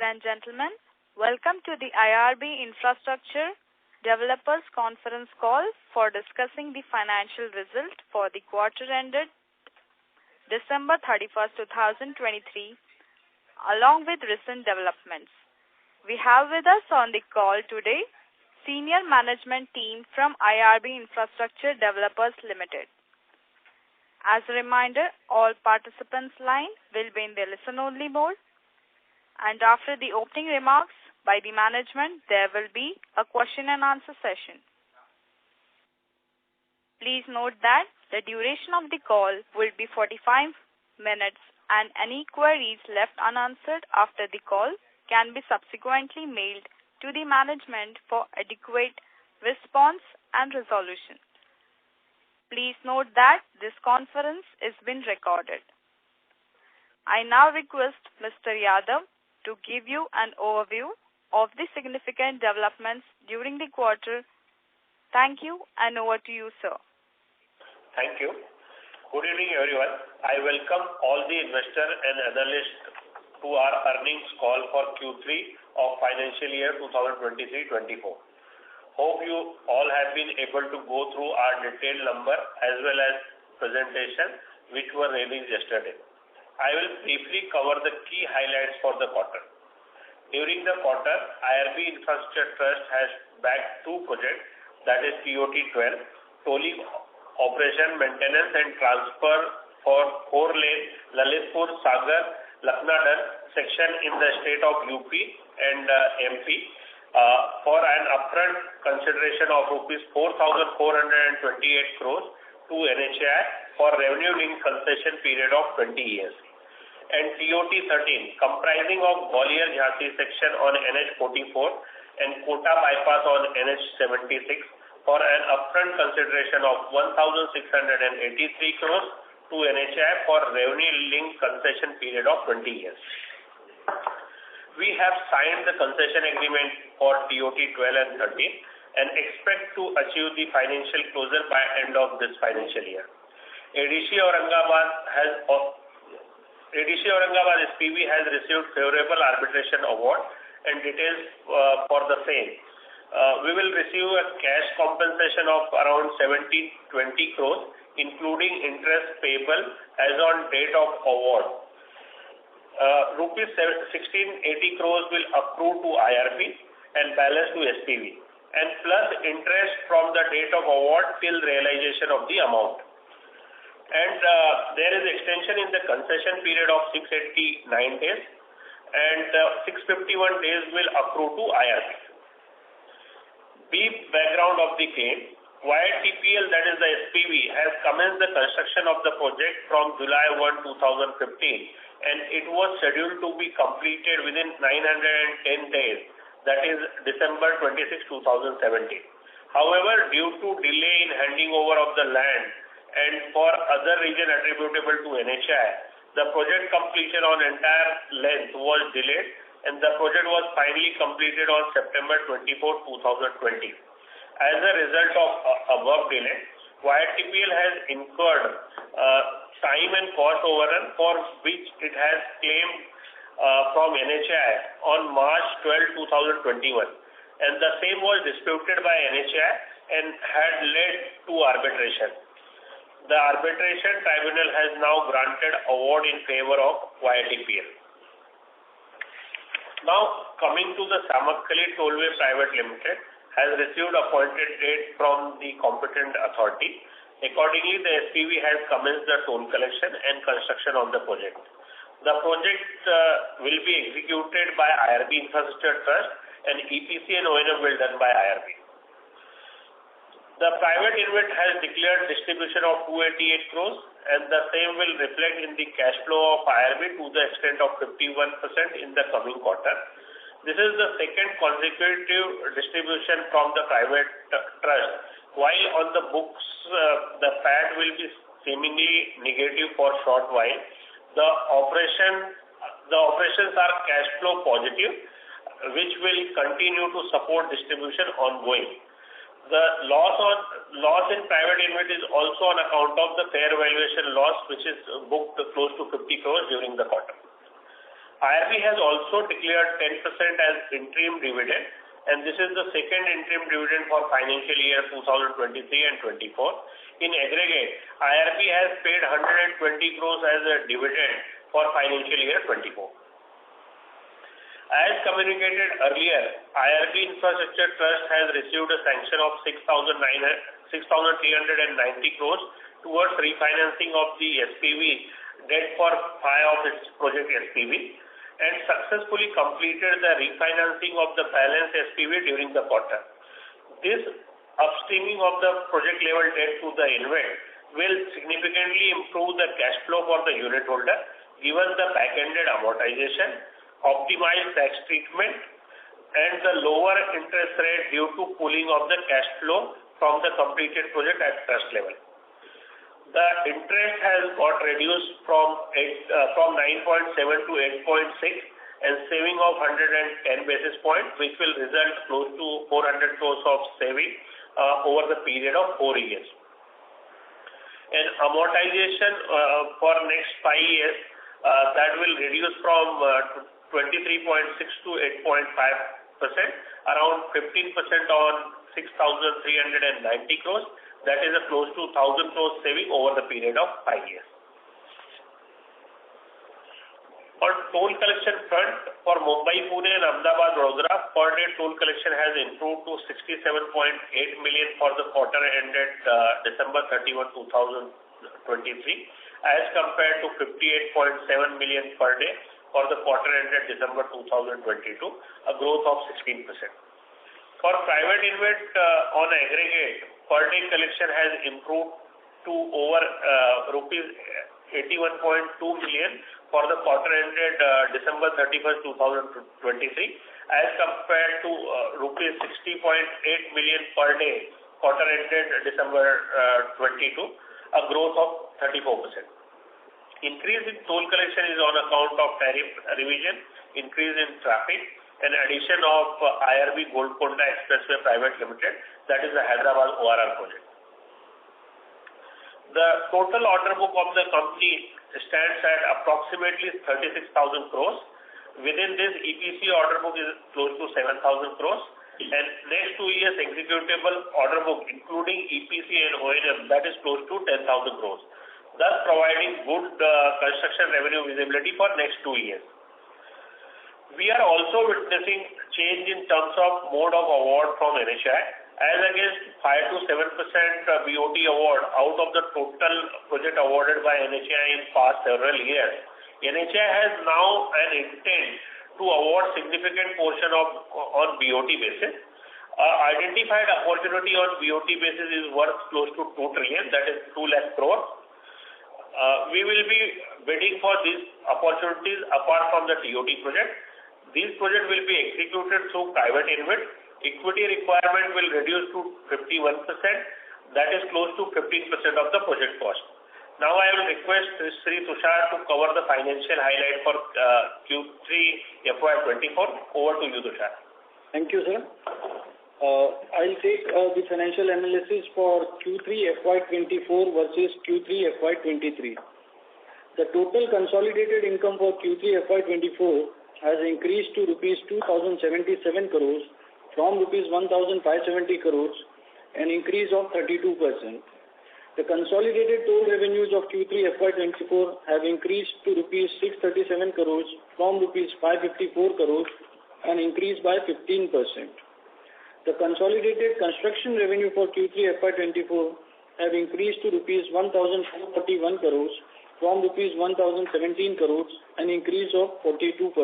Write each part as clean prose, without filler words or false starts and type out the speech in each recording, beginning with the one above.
and gentlemen, welcome to the IRB Infrastructure Developers Conference Call for discussing the financial result for the quarter ended December 31st, 2023, along with recent developments. We have with us on the call today senior management team from IRB Infrastructure Developers Limited. As a reminder, all participants' line will be in the listen-only mode, and after the opening remarks by the management, there will be a question and answer session. Please note that the duration of the call will be 45 minutes, and any queries left unanswered after the call can be subsequently mailed to the management for adequate response and resolution. Please note that this conference is being recorded. I now request Mr. Yadav to give you an overview of the significant developments during the quarter. Thank you, and over to you, sir. Thank you. Good evening, everyone. I welcome all the investor and analysts to our earnings call for Q3 of financial year 2023-24. Hope you all have been able to go through our detailed number as well as presentation which were released yesterday. I will briefly cover the key highlights for the quarter. During the quarter, IRB Infrastructure Trust has backed two projects, that is TOT-12, tolling operation, maintenance and transfer for 4-lane Lalitpur-Sagar Lucknow section in the state of UP and MP for an upfront consideration of rupees 4,428 crores to NHAI for revenue-linked concession period of 20 years. And TOT-13, comprising of Gwalior-Jhansi section on NH-44 and Kota bypass on NH-76 for an upfront consideration of 1,683 crores to NHAI for revenue-linked concession period of 20 years. We have signed the concession agreement for TOT-12 and 13 and expect to achieve the financial closure by end of this financial year. ADC Aurangabad SPV has received favorable arbitration award and details for the same. We will receive a cash compensation of around 1720 crores, including interest payable as on date of award. Rupees 1680 crores will accrue to IRB and balance to SPV, and plus interest from the date of award till realization of the amount. And there is extension in the concession period of 689 days, and 651 days will accrue to IRB. Brief background of the claim. YTPL, that is the SPV, has commenced the construction of the project from July 1, 2015, and it was scheduled to be completed within 910 days, that is December 26, 2017. However, due to delay in handing over of the land and for other reason attributable to NHAI, the project completion on entire length was delayed, and the project was finally completed on September 24, 2020. As a result of above delay, YTPL has incurred time and cost overrun for which it has claimed from NHAI on March 12, 2021, and the same was disputed by NHAI and had led to arbitration. The arbitration tribunal has now granted award in favor of YTPL. Now, coming to the Samakkali Tollway Private Limited, has received appointed date from the competent authority. Accordingly, the SPV has commenced the toll collection and construction on the project. The project will be executed by IRB Infrastructure Trust, and EPC and O&M will done by IRB. The private InvIT has declared distribution of 288 crores, and the same will reflect in the cash flow of IRB to the extent of 51% in the coming quarter. This is the second consecutive distribution from the private trust. While on the books, the PAT will be seemingly negative for short while, the operations are cash flow positive, which will continue to support distribution ongoing. The loss in private InvIT is also on account of the fair valuation loss, which is booked close to 50 crores during the quarter. IRB has also declared 10% as interim dividend, and this is the second interim dividend for financial year 2023 and 24. In aggregate, IRB has paid 120 crores as a dividend for financial year 24. As communicated earlier, IRB Infrastructure Trust has received a sanction of 6,390 crores towards refinancing of the SPV debt for 5 of its project SPV and successfully completed the refinancing of the balance SPV during the quarter. This upstreaming of the project level debt to the InvIT will significantly improve the cash flow for the unit holder given the back-ended amortization, optimized tax treatment, and the lower interest rate due to pooling of the cash flow from the completed project at trust level. The interest has got reduced from 9.7 to 8.6 and saving of 110 basis points, which will result close to 400 crores of saving over the period of 4 years. And amortization for next 5 years that will reduce from 23.6 to 8.5%, around 15% on 6,390 crores. That is a close to 1,000 crores saving over the period of 5 years. On toll collection front, for Mumbai, Pune and Ahmedabad, Vadodara, per day toll collection has improved to 67.8 million for the quarter ended December 31, 2023, as compared to 58.7 million per day for the quarter ended December 2022, a growth of 16%. For private InvIT on aggregate, per day collection has improved to over rupees 81.2 million for the quarter ended December 31st, 2023, as compared to rupees 60.8 million per day quarter ended December 22, a growth of 34%. Increase in toll collection is on account of tariff revision, increase in traffic, and addition of IRB Golconda Expressway Private Limited, that is the Hyderabad ORR project. The total order book of the company stands at approximately 36,000 crores. Within this, EPC order book is close to 7,000 crores, and next 2 years executable order book, including EPC and O&M, that is close to 10,000 crores, thus providing good construction revenue visibility for next 2 years. We are also witnessing change in terms of mode of award from NHAI. As against 5 to 7% BOT award out of the total project awarded by NHAI in past several years, NHAI has now an intent to award significant portion on BOT basis. Identified opportunity on BOT basis is worth close to 2 trillion, that is 2 lakh crores. We will be bidding for these opportunities apart from the TOT project. These projects will be executed through private InvIT. Equity requirement will reduce to 51%, that is close to 15% of the project cost. Now I will request Sri Tushar to cover the financial highlight for Q3 FY24. Over to you, Tushar. Thank you, sir. I'll take the financial analysis for Q3 FY24 versus Q3 FY23. The total consolidated income for Q3 FY24 has increased to rupees 2,077 crores from rupees 1,570 crores, an increase of 32%. The consolidated toll revenues of Q3 FY24 have increased to rupees 637 crores from rupees 554 crores, an increase by 15%. The consolidated construction revenue for Q3 FY24 have increased to rupees 1,441 crores from rupees 1,017 crores, an increase of 42%.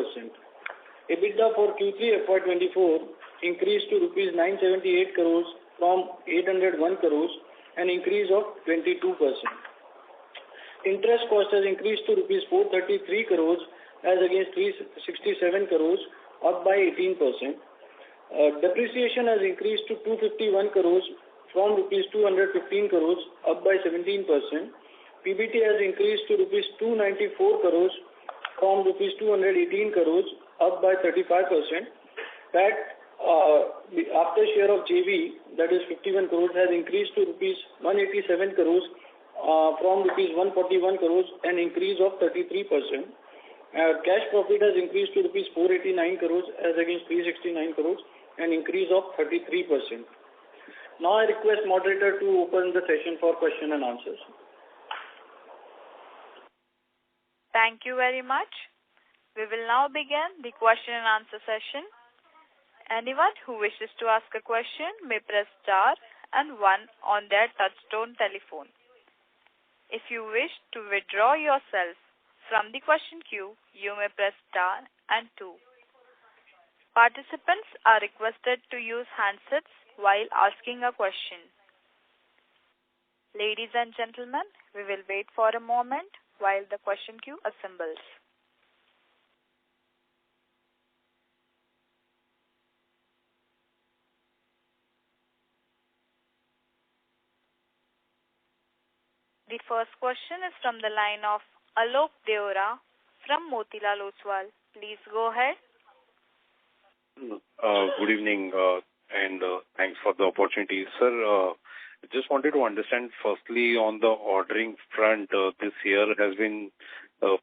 EBITDA for Q3 FY24 increased to rupees 978 crores from 801 crores, an increase of 22%. Interest cost has increased to rupees 433 crores as against 367 crores, up by 18%. Depreciation has increased to 251 crores from rupees 215 crores, up by 17%. PBT has increased to rupees 294 crores from rupees 218 crores, up by 35%. That after share of JV, that is 51 crores, has increased to rupees 187 crores from rupees 141 crores, an increase of 33%. Cash profit has increased to rupees 489 crores as against 369 crores, an increase of 33%. Now I request moderator to open the session for question and answers. Thank you very much. We will now begin the question and answer session. Anyone who wishes to ask a question may press star and 1 on their touchtone telephone. If you wish to withdraw yourself from the question queue, you may press star and 2. Participants are requested to use handsets while asking a question. Ladies and gentlemen, we will wait for a moment while the question queue assembles. The first question is from the line of Alok Deora from Motilal Oswal. Please go ahead. Good evening and thanks for the opportunity. Sir, just wanted to understand firstly on the ordering front, this year has been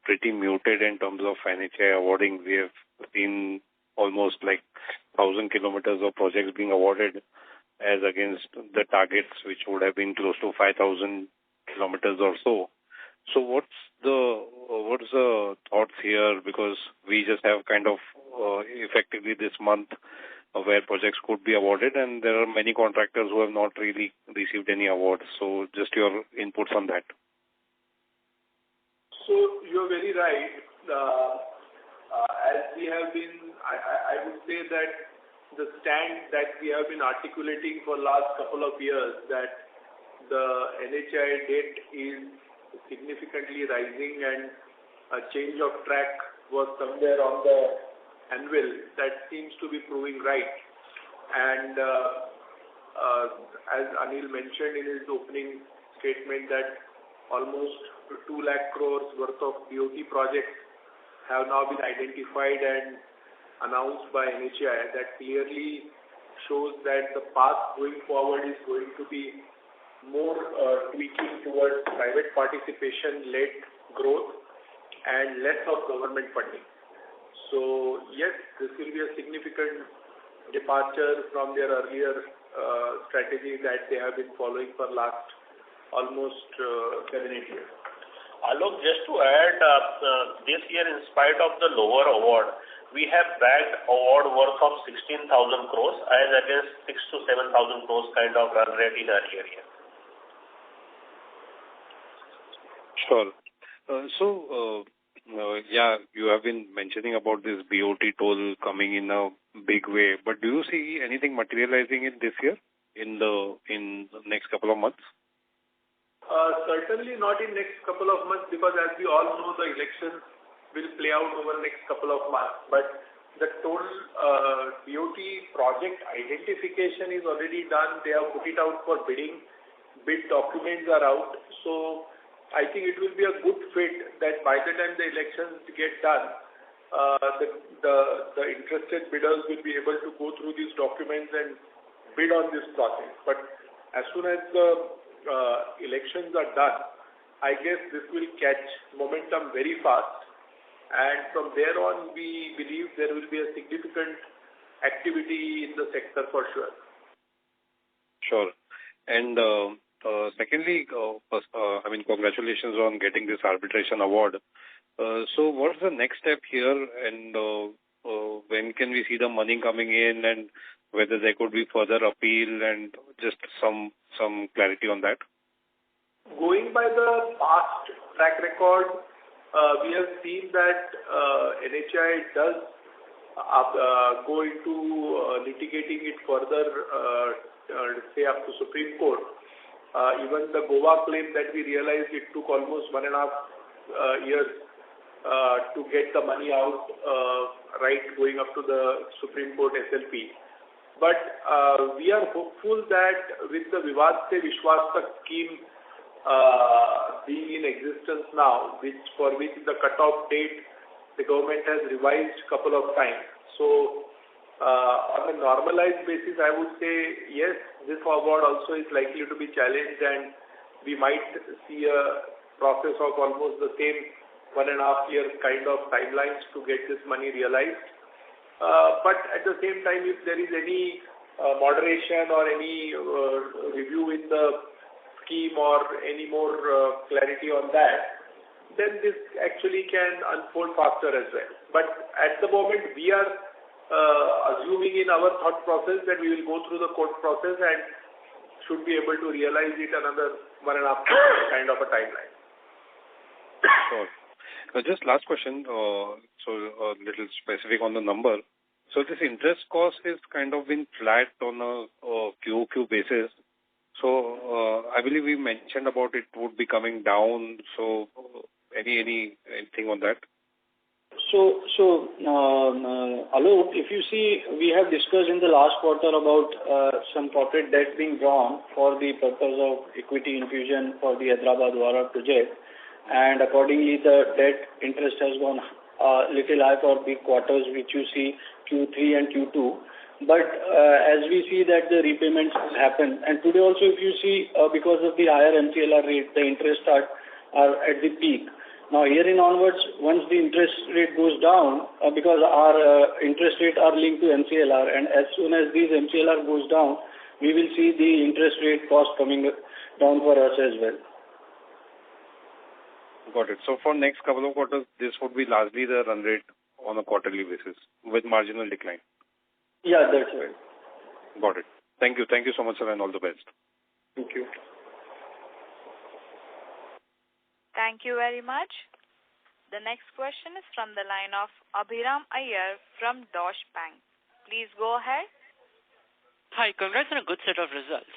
pretty muted in terms of NHAI awarding. We have seen almost like 1,000 kilometers of projects being awarded as against the targets which would have been close to 5,000 kilometers or so. So what's the thoughts here? Because we just have kind of effectively this month where projects could be awarded, and there are many contractors who have not really received any awards. So just your inputs on that. So you're very right. As we have been, I would say that the stand that we have been articulating for last couple of years, that the NHAI debt is significantly rising and a change of track was somewhere on the anvil, that seems to be proving right. And as Anil mentioned in his opening statement, that almost 2 lakh crores worth of BOT projects have now been identified and announced by NHAI. That clearly shows that the path going forward is going to be more tweaking towards private participation-led growth and less of government funding. So yes, this will be a significant departure from their earlier strategy that they have been following for last almost 7-8 years. Alok, just to add, this year in spite of the lower award, we have bagged award worth of 16,000 crores as against 6,000 to 7,000 crores kind of run rate in our area. Sure. Yeah, you have been mentioning about this BOT toll coming in a big way, but do you see anything materializing in this year, in the next couple of months? Certainly not in next couple of months, because as we all know, the elections will play out over next couple of months. But the toll BOT project identification is already done. They have put it out for bidding. Bid documents are out. So I think it will be a good fit that by the time the elections get done, the interested bidders will be able to go through these documents and bid on this project. But as soon as the elections are done, I guess this will catch momentum very fast. And from there on, we believe there will be a significant activity in the sector for sure. Sure. And secondly, congratulations on getting this arbitration award. So what's the next step here, and when can we see the money coming in, and whether there could be further appeal, and just some clarity on that? Going by the past track record, we have seen that NHAI does go into litigating it further, say up to Supreme Court. Even the Goa claim that we realized, it took almost 1.5 years to get the money out, right, going up to the Supreme Court SLP. But we are hopeful that with the Vivad Se Vishwas Tak scheme being in existence now, for which the cutoff date the government has revised couple of times. So on a normalized basis, I would say yes, this award also is likely to be challenged, and we might see a process of almost the same 1.5 year kind of timelines to get this money realized. But at the same time, if there is any moderation or any review in the scheme or any more clarity on that, then this actually can unfold faster as well. But at the moment, we are assuming in our thought process that we will go through the court process and should be able to realize it another 1.5 years kind of a timeline. Sure. Just last question, so a little specific on the number. So this interest cost is kind of been flat on a QOQ basis. So I believe we mentioned about it would be coming down. So anything on that? So Alok, if you see, we have discussed in the last quarter about some corporate debt being drawn for the purpose of equity infusion for the Hyderabad-Wara project, and accordingly the debt interest has gone little high for the quarters which you see Q3 and Q2. But as we see that the repayments will happen, and today also if you see because of the higher MCLR rate, the interest are at the peak. Now here in onwards, once the interest rate goes down, because our interest rate are linked to MCLR, and as soon as these MCLR goes down, we will see the interest rate cost coming down for us as well. Got it. So for next couple of quarters, this would be largely the run rate on a quarterly basis with marginal decline. Yeah, that's right. Got it. Thank you. Thank you so much, sir, and all the best. Thank you. Thank you very much. The next question is from the line of Abhiram Iyer from Deutsche Bank. Please go ahead. Hi, congrats on a good set of results.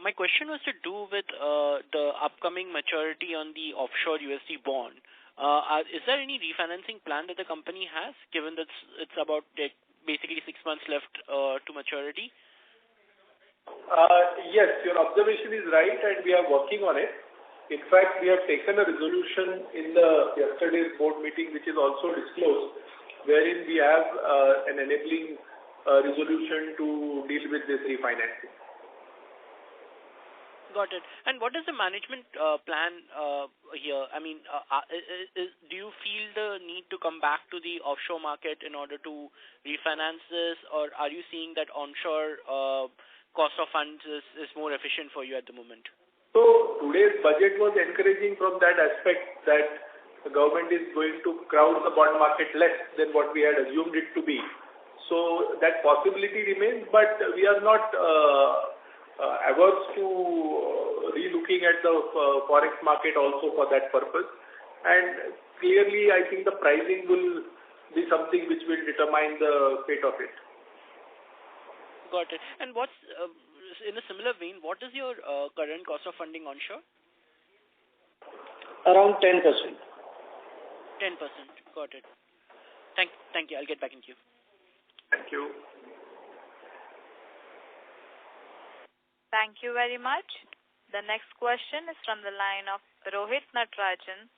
My question was to do with the upcoming maturity on the offshore USD bond. Is there any refinancing plan that the company has, given that it's about basically 6 months left to maturity? Yes, your observation is right, and we are working on it. In fact, we have taken a resolution in the yesterday's board meeting, which is also disclosed, wherein we have an enabling resolution to deal with this refinancing. Got it. And what is the management plan here? I mean, do you feel the need to come back to the offshore market in order to refinance this, or are you seeing that onshore cost of funds is more efficient for you at the moment? So today's budget was encouraging from that aspect that the government is going to crowd the bond market less than what we had assumed it to be. So that possibility remains, but we are not averse to relooking at the forex market also for that purpose. And clearly, I think the pricing will be something which will determine the fate of it. Got it. And what's in a similar vein, what is your current cost of funding onshore? Around 10%. 10%. Got it. Thank you. I'll get back in queue. Thank you. Thank you very much. The next question is from the line of Rohit Natarajan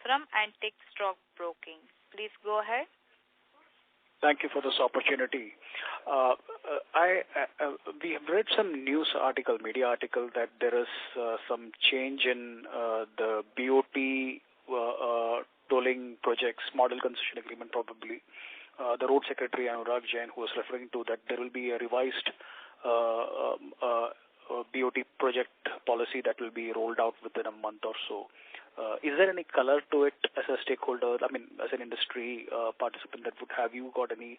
from Antique Stock Broking. Please go ahead. Thank you for this opportunity. We have read some news article, media article, that there is some change in the BOT tolling projects, model concession agreement probably. The Road Secretary Anurag Jain, who was referring to that there will be a revised BOT project policy that will be rolled out within a month or so. Is there any color to it as a stakeholder, I mean, as an industry participant, that would have you got any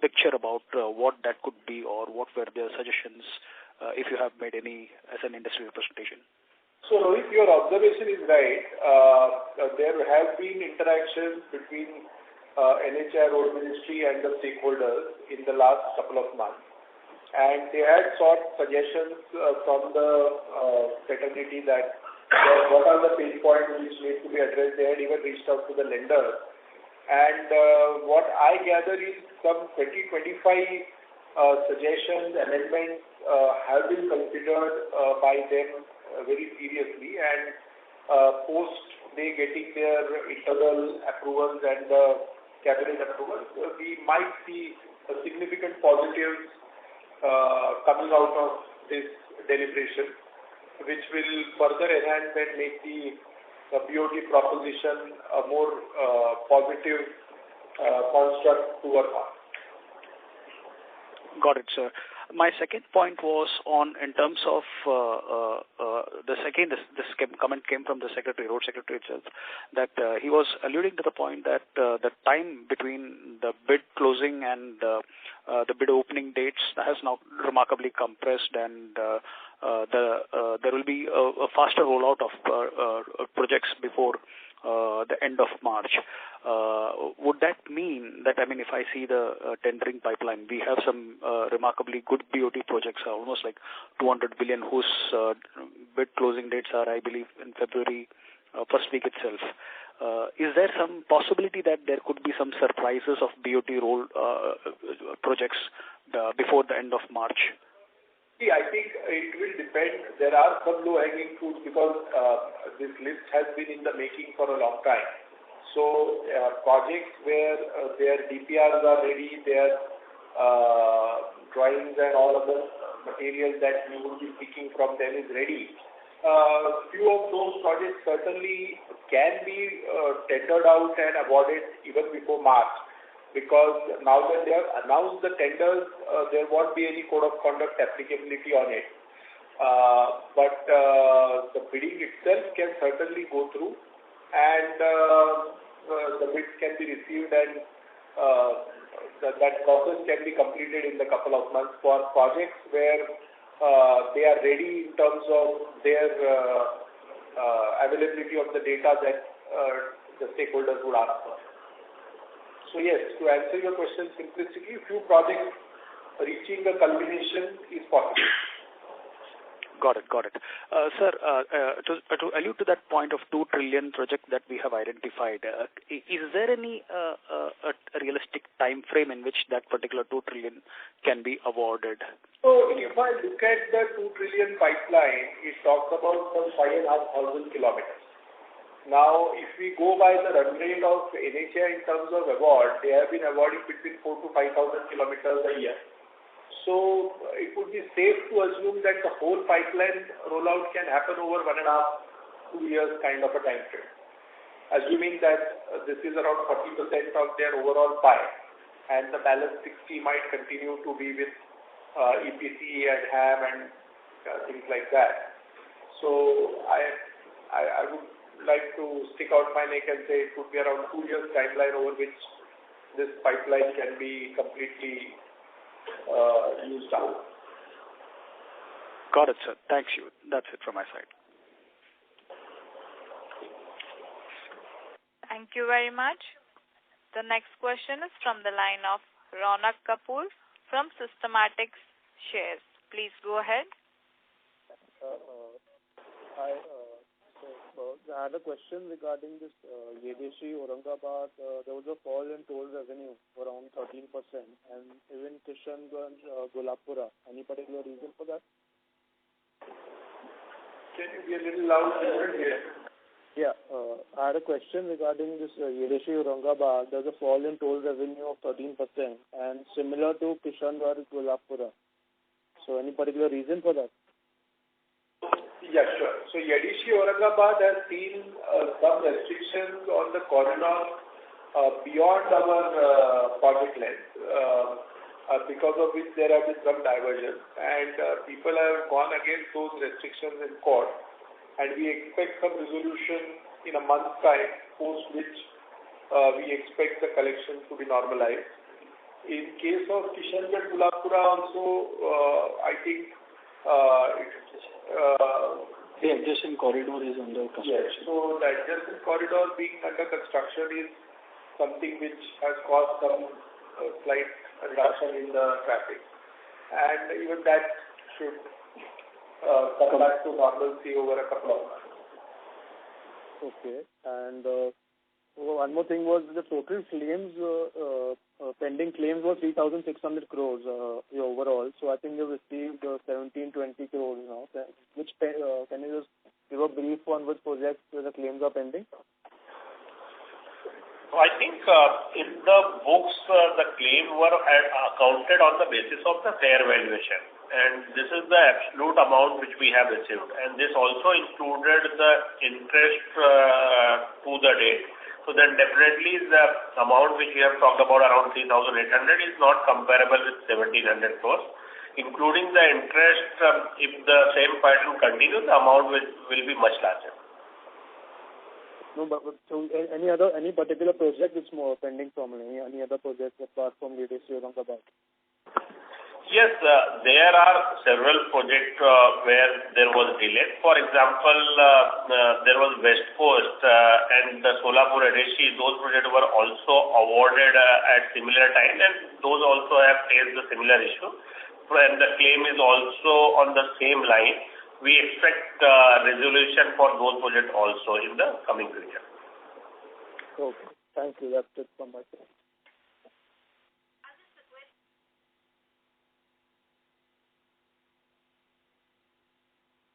picture about what that could be, or what were their suggestions, if you have made any as an industry representation? So, Rohit, your observation is right. There have been interactions between NHAI Road Ministry and the stakeholders in the last couple of months. And they had sought suggestions from the fraternity that what are the pain points which need to be addressed. They had even reached out to the lender. And what I gather is some 20-25 suggestions, amendments have been considered by them very seriously, and post they getting their internal approvals and the cabinet approvals, we might see a significant positives coming out of this deliberation, which will further enhance and make the BOT proposition a more positive construct to work on. Got it, sir. My second point was on in terms of this comment came from the road secretary itself, that he was alluding to the point that the time between the bid closing and the bid opening dates has now remarkably compressed, and there will be a faster rollout of projects before the end of March. Would that mean that, if I see the tendering pipeline, we have some remarkably good BOT projects, almost like 200 billion, whose bid closing dates are, I believe, in February, first week itself. Is there some possibility that there could be some surprises of BOT projects before the end of March? I think it will depend. There are some low-hanging fruits because this list has been in the making for a long time. So projects where their DPRs are ready, their drawings and all of the materials that we would be seeking from them is ready. Few of those projects certainly can be tendered out and awarded even before March, because now that they have announced the tenders, there won't be any code of conduct applicability on it. But the bidding itself can certainly go through, and the bids can be received, and that process can be completed in a couple of months for projects where they are ready in terms of their availability of the data that the stakeholders would ask for. So yes, to answer your question simplistically, few projects reaching a culmination is possible. Got it. Sir, to allude to that point of 2 trillion project that we have identified, is there any a realistic time frame in which that particular 2 trillion can be awarded? So if I look at the 2 trillion pipeline, it talks about some 5,500 kilometers. Now, if we go by the run rate of NHAI in terms of award, they have been awarding between 4,000 to 5,000 kilometers a year. So it would be safe to assume that the whole pipeline rollout can happen over 1.5 to 2 years kind of a time frame, assuming that this is around 40% of their overall pie, and the balance 60 might continue to be with EPC and HAM and things like that. So I would like to stick out my neck and say it could be around 2 years timeline over which this pipeline can be completely used up. Got it, sir. Thank you. That's it from my side. Thank you very much. The next question is from the line of Ronak Kapoor from Systematics Shares. Please go ahead. I had a question regarding this Yedeshi, Aurangabad. There was a fall in toll revenue around 13%, and even Kishanganj, Golapura. Any particular reason for that? Can you be a little louder here? Yeah, I had a question regarding this Yedeshi, Aurangabad. There's a fall in toll revenue of 13%, and similar to Kishanganj, Golapura. So any particular reason for that? Yeah, sure. So Yedeshi, Aurangabad has seen some restrictions on the corridor beyond our project length, because of which there have been some diversions, and people have gone against those restrictions in court, and we expect some resolution in a month's time, post which we expect the collection to be normalized. In case of Kishanganj, Golapura also, I think the adjacent corridor is under construction. Yes, so the adjacent corridor being under construction is something which has caused some slight reduction in the traffic, and even that should come back to normalcy over a couple of months. Okay, and one more thing was the total claims, pending claims was 3,600 crores overall. So I think you received 1720 crores now. Which can you just give a brief on which projects the claims are pending? I think in the books, the claim were accounted on the basis of the fair valuation. and this is the absolute amount which we have received, and this also included the interest to the date. So then definitely the amount which we have talked about around 3,800 is not comparable with 1,700 crores. Including the interest, if the same pattern continues, the amount will be much larger. No, but so any particular project which more pending from any other projects apart from leadership on the back? Yes, there are several projects where there was delay. For example, there was West Coast and the Solapur Adeshi. Those projects were also awarded at similar time, and those also have faced the similar issue. And the claim is also on the same line. We expect resolution for those projects also in the coming future. Okay, thank you. That's it from my side.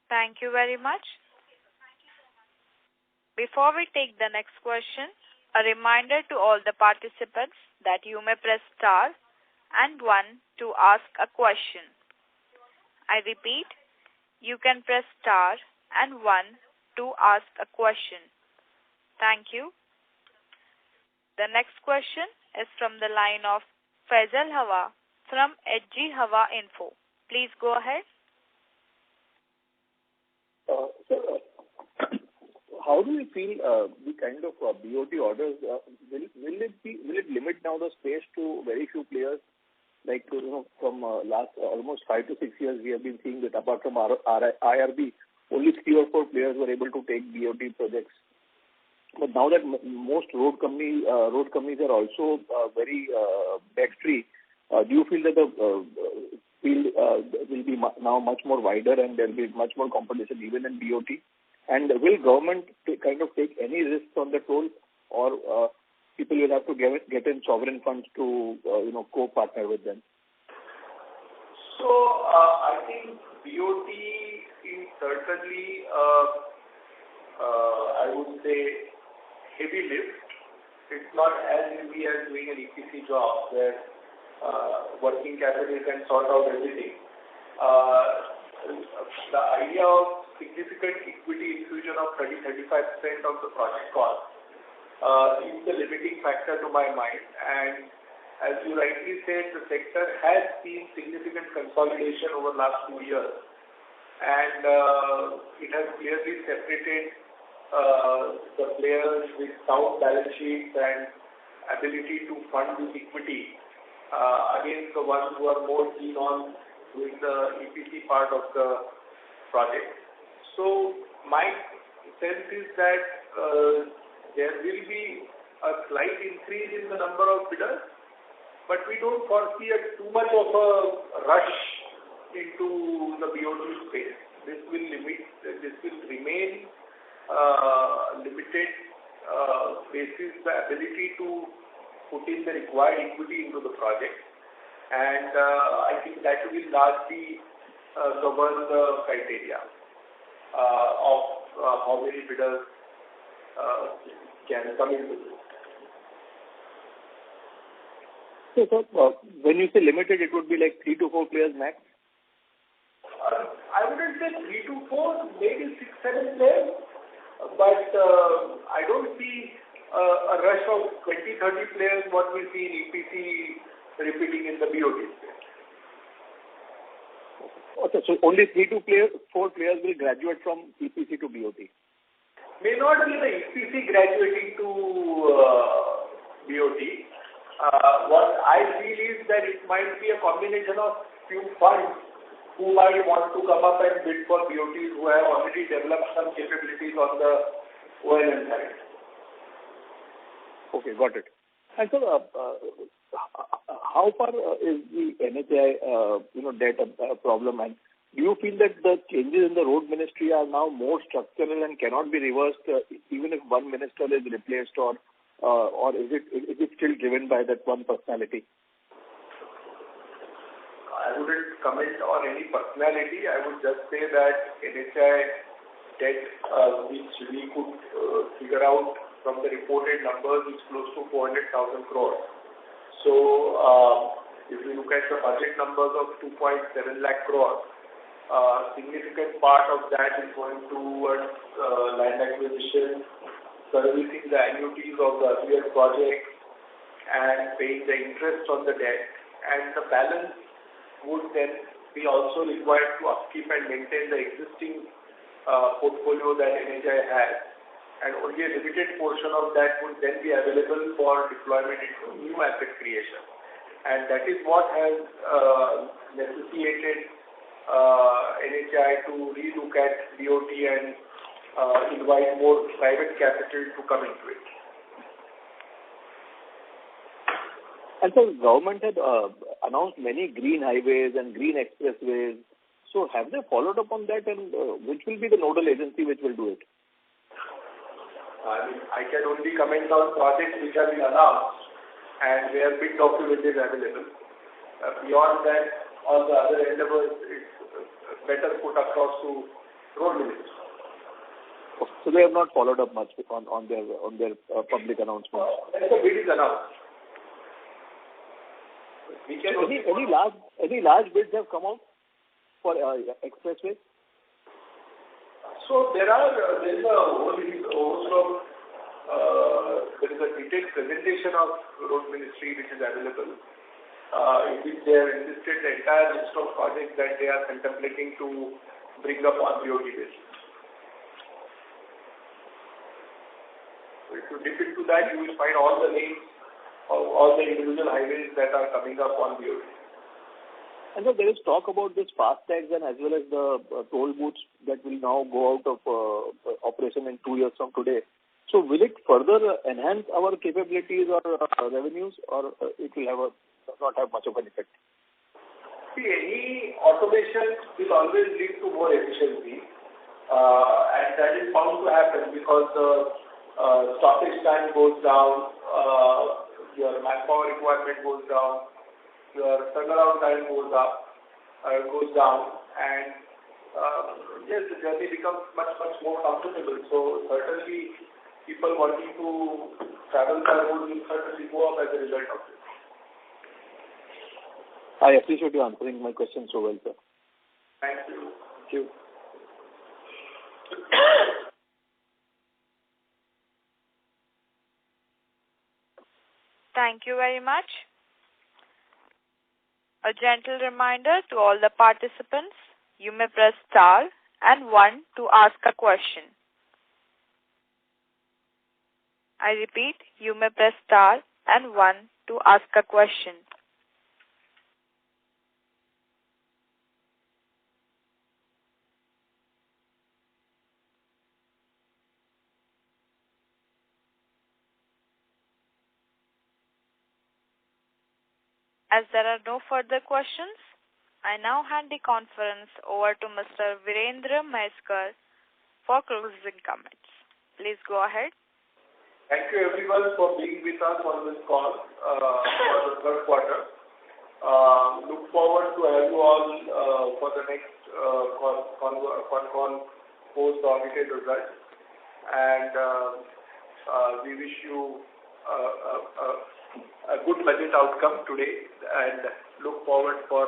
Thank you very much. Before we take the next question, a reminder to all the participants that you may press star and 1 to ask a question. I repeat, you can press star and 1 to ask a question. Thank you. The next question is from the line of Faisal Hawa from HG Hawa Info. Please go ahead. How do you feel the kind of BOT orders will it limit now the space to very few players? Like from last almost 5 to 6 years, we have been seeing that apart from IRB, only 3 or 4 players were able to take BOT projects. But now that most road companies are also very debt free, do you feel that the field will be now much more wider and there will be much more competition even in BOT? And will government kind of take any risks on the toll, or people will have to get in sovereign funds to co-partner with them? So I think BOT is certainly I would say heavy lift. It's not as easy as doing an EPC job where working capital can sort out everything. The idea of significant equity infusion of 30-35% of the project cost is the limiting factor to my mind. And as you rightly said, the sector has seen significant consolidation over the last 2 years. And it has clearly separated the players with sound balance sheets and ability to fund this equity against the ones who are more keen on doing the EPC part of the project. So my sense is that there will be a slight increase in the number of bidders, but we don't foresee too much of a rush into the BOT space. This will remain limited basis the ability to put in the required equity into the project, and I think that will largely govern the criteria of how many bidders can come into this. So, when you say limited, it would be like 3 to 4 players max? I wouldn't say 3 to 4, maybe 6, 7 players, but I don't see a rush of 20, 30 players what we see in EPC repeating in the BOT space. Okay, so only 3 to 4 players will graduate from EPC to BOT? May not be the EPC graduating to BOT. What I feel is that it might be a combination of few funds who might want to come up and bid for BOTs who have already developed some capabilities on the O&M side. Okay, got it. And so, how far is the NHAI, debt problem? And do you feel that the changes in the road ministry are now more structural and cannot be reversed, even if one minister is replaced, or is it still driven by that one personality? I wouldn't comment on any personality. I would just say that NHAI debt, which we could figure out from the reported numbers, is close to 400,000 crores. So If you look at the budget numbers of 2.7 lakh crores, significant part of that is going towards land acquisition, servicing the annuities of the earlier projects, and paying the interest on the debt. And the balance would then be also required to upkeep and maintain the existing portfolio that NHI has. And only a limited portion of that would then be available for deployment into new asset creation. And that is what has necessitated NHI to relook at BOT and invite more private capital to come into it. And so government had announced many green highways and green expressways. So have they followed up on that, and which will be the nodal agency which will do it? I can only comment on projects which have been announced and where bid document is available. Beyond that, all the other endeavors is better put across to road ministry. So they have not followed up much on their public announcements. When the bid is announced. Any large bids have come out for expressways? So there is a detailed presentation of road ministry which is available, in which they have enlisted the entire list of projects that they are contemplating to bring up on BOT basis. So if you dip into that, you will find all the names of all the individual highways that are coming up on BOT. And so there is talk about this fast tags and as well as the toll booths that will now go out of operation in 2 years from today. So will it further enhance our capabilities or revenues, or it will not have much of an effect? See, any automation will always lead to more efficiency, and that is bound to happen because the stoppage time goes down, your manpower requirement goes down, your turnaround time goes down, and yes, the journey becomes much more comfortable. So certainly, people wanting to travel by road will certainly go up as a result of this. I appreciate you answering my question so well, sir. Thank you. Thank you. Thank you very much. A gentle reminder to all the participants, you may press star and 1 to ask a question. I repeat, you may press star and 1 to ask a question. As there are no further questions, I now hand the conference over to Mr. Virendra Maiskar for closing comments. Please go ahead. Thank you everyone for being with us on this call for the third quarter. Look forward to have you all for the next call post the audited results. And we wish you a good budget outcome today and look forward for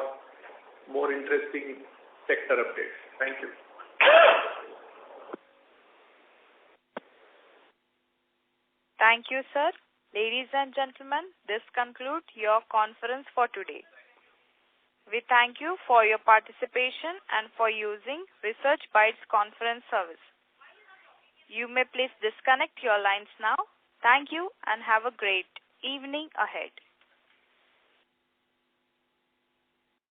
more interesting sector updates. Thank you. Thank you, sir. Ladies and gentlemen, this concludes your conference for today. We thank you for your participation and for using Research Bytes conference service. You may please disconnect your lines now. Thank you and have a great evening ahead.